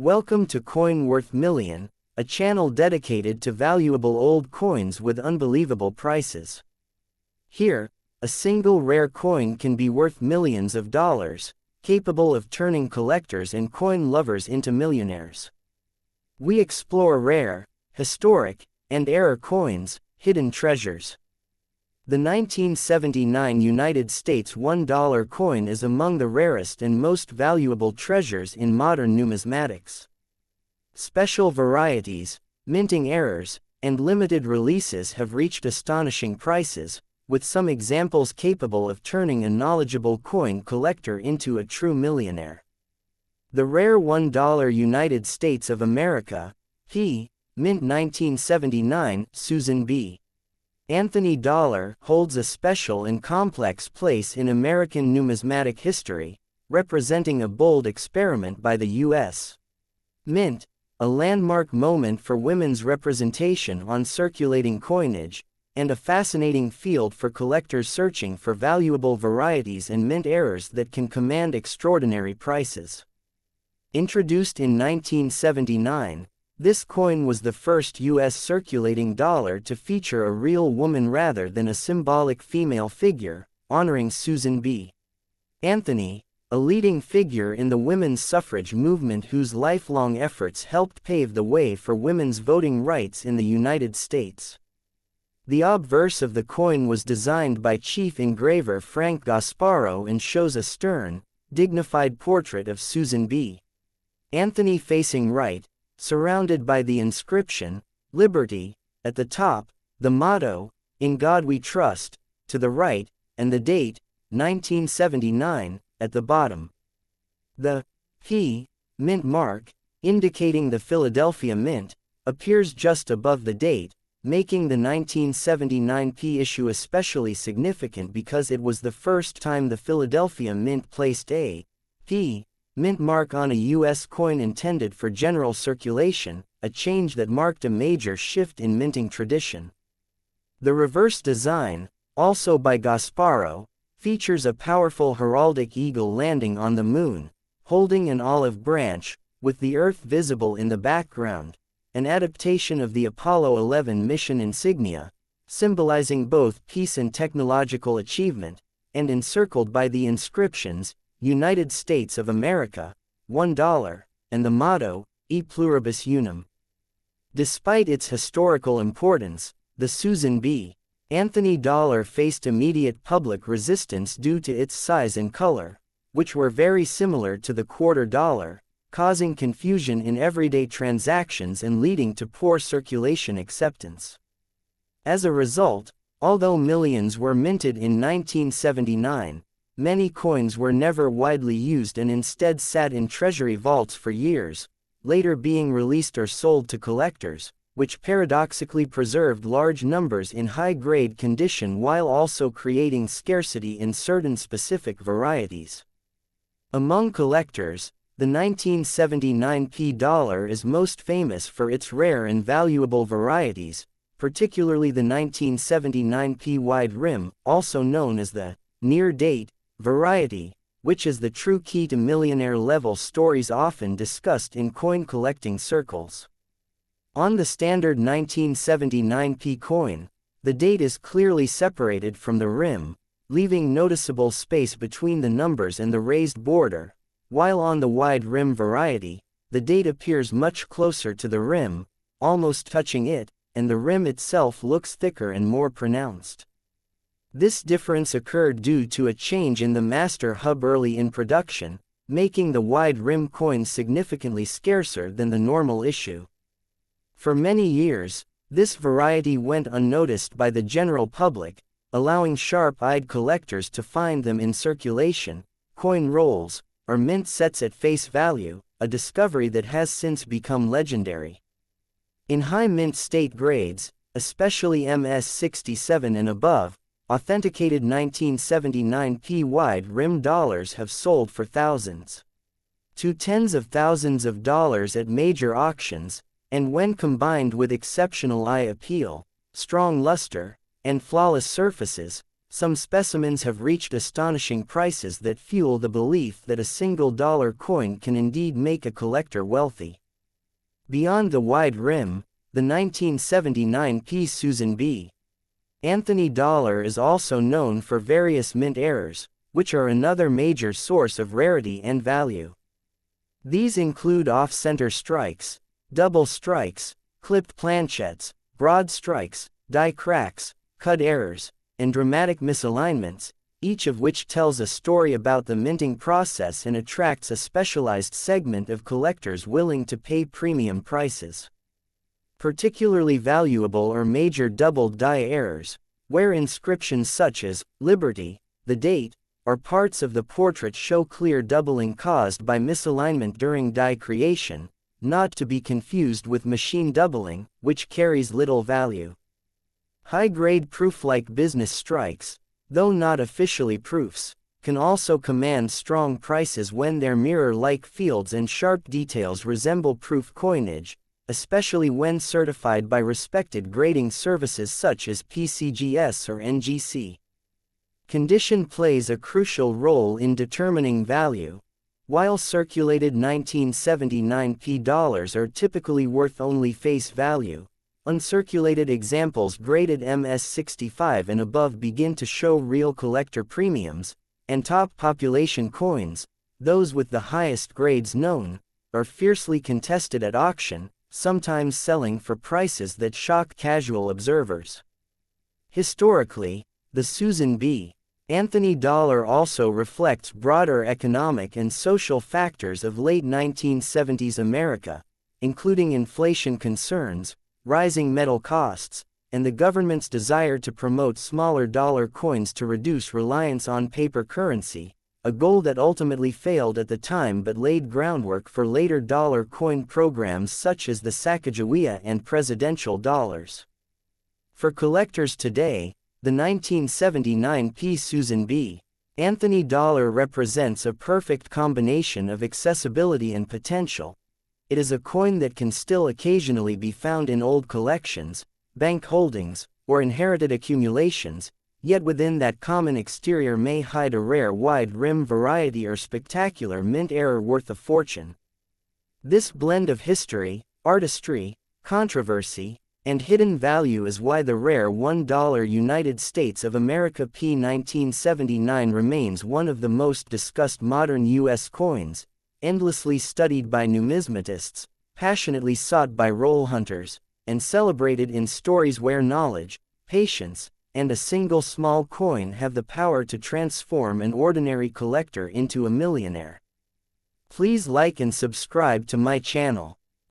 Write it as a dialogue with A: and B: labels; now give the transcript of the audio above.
A: Welcome to Coin Worth Million, a channel dedicated to valuable old coins with unbelievable prices. Here, a single rare coin can be worth millions of dollars, capable of turning collectors and coin lovers into millionaires. We explore rare, historic, and rare coins, hidden treasures. The 1979 United States $1 coin is among the rarest and most valuable treasures in modern numismatics. Special varieties, minting errors, and limited releases have reached astonishing prices, with some examples capable of turning a knowledgeable coin collector into a true millionaire. The rare $1 United States of America, p. Mint 1979, Susan B. Anthony dollar holds a special and complex place in American numismatic history, representing a bold experiment by the U.S. Mint, a landmark moment for women's representation on circulating coinage, and a fascinating field for collectors searching for valuable varieties and mint errors that can command extraordinary prices. Introduced in 1979, this coin was the first U.S. circulating dollar to feature a real woman rather than a symbolic female figure, honoring Susan B. Anthony, a leading figure in the women's suffrage movement whose lifelong efforts helped pave the way for women's voting rights in the United States. The obverse of the coin was designed by chief engraver Frank Gasparo and shows a stern, dignified portrait of Susan B. Anthony facing right, surrounded by the inscription, Liberty, at the top, the motto, In God We Trust, to the right, and the date, 1979, at the bottom. The P. Mint mark, indicating the Philadelphia Mint, appears just above the date, making the 1979 P issue especially significant because it was the first time the Philadelphia Mint placed a P. Mint mark on a U.S. coin intended for general circulation, a change that marked a major shift in minting tradition. The reverse design, also by Gasparo, features a powerful heraldic eagle landing on the moon, holding an olive branch, with the Earth visible in the background, an adaptation of the Apollo 11 mission insignia, symbolizing both peace and technological achievement, and encircled by the inscriptions, United States of America, $1, and the motto, E Pluribus Unum. Despite its historical importance, the Susan B. Anthony dollar faced immediate public resistance due to its size and color, which were very similar to the quarter dollar, causing confusion in everyday transactions and leading to poor circulation acceptance. As a result, although millions were minted in 1979, many coins were never widely used and instead sat in treasury vaults for years, later being released or sold to collectors, which paradoxically preserved large numbers in high-grade condition while also creating scarcity in certain specific varieties. Among collectors, the 1979 P dollar is most famous for its rare and valuable varieties, particularly the 1979 P wide rim, also known as the near-date variety, which is the true key to millionaire-level stories often discussed in coin collecting circles. On the standard 1979 P coin, the date is clearly separated from the rim, leaving noticeable space between the numbers and the raised border, while on the wide rim variety, the date appears much closer to the rim, almost touching it, and the rim itself looks thicker and more pronounced. This difference occurred due to a change in the master hub early in production, making the wide rim coin significantly scarcer than the normal issue. For many years, this variety went unnoticed by the general public, allowing sharp-eyed collectors to find them in circulation, coin rolls, or mint sets at face value, a discovery that has since become legendary. In high mint state grades, especially MS-67 and above, authenticated 1979 P wide rim dollars have sold for thousands to tens of thousands of dollars at major auctions, and when combined with exceptional eye appeal, strong luster, and flawless surfaces, some specimens have reached astonishing prices that fuel the belief that a single dollar coin can indeed make a collector wealthy. Beyond the wide rim, the 1979 piece Susan B. Anthony dollar is also known for various mint errors, which are another major source of rarity and value. These include off-center strikes, double strikes, clipped planchettes, broad strikes, die cracks, cut errors, and dramatic misalignments, each of which tells a story about the minting process and attracts a specialized segment of collectors willing to pay premium prices. Particularly valuable are major doubled die errors, where inscriptions such as "Liberty," the date, or parts of the portrait show clear doubling caused by misalignment during die creation, not to be confused with machine doubling, which carries little value. High-grade proof-like business strikes, though not officially proofs, can also command strong prices when their mirror-like fields and sharp details resemble proof coinage, especially when certified by respected grading services such as PCGS or NGC. Condition plays a crucial role in determining value. While circulated 1979 P dollars are typically worth only face value, uncirculated examples graded MS65 and above begin to show real collector premiums, and top population coins, those with the highest grades known, are fiercely contested at auction, sometimes selling for prices that shock casual observers. Historically, the Susan B. Anthony dollar also reflects broader economic and social factors of late 1970s America, including inflation concerns, rising metal costs, and the government's desire to promote smaller dollar coins to reduce reliance on paper currency, a goal that ultimately failed at the time but laid groundwork for later dollar coin programs such as the Sacagawea and presidential dollars. For collectors today, the 1979 piece Susan B. Anthony dollar represents a perfect combination of accessibility and potential. It is a coin that can still occasionally be found in old collections, bank holdings, or inherited accumulations, yet within that common exterior may hide a rare wide rim variety or spectacular mint error worth a fortune. This blend of history, artistry, controversy, and hidden value is why the rare $1 United States of America P 1979 remains one of the most discussed modern U.S. coins, endlessly studied by numismatists, passionately sought by roll hunters, and celebrated in stories where knowledge, patience, and a single small coin have the power to transform an ordinary collector into a millionaire. Please like and subscribe to my channel.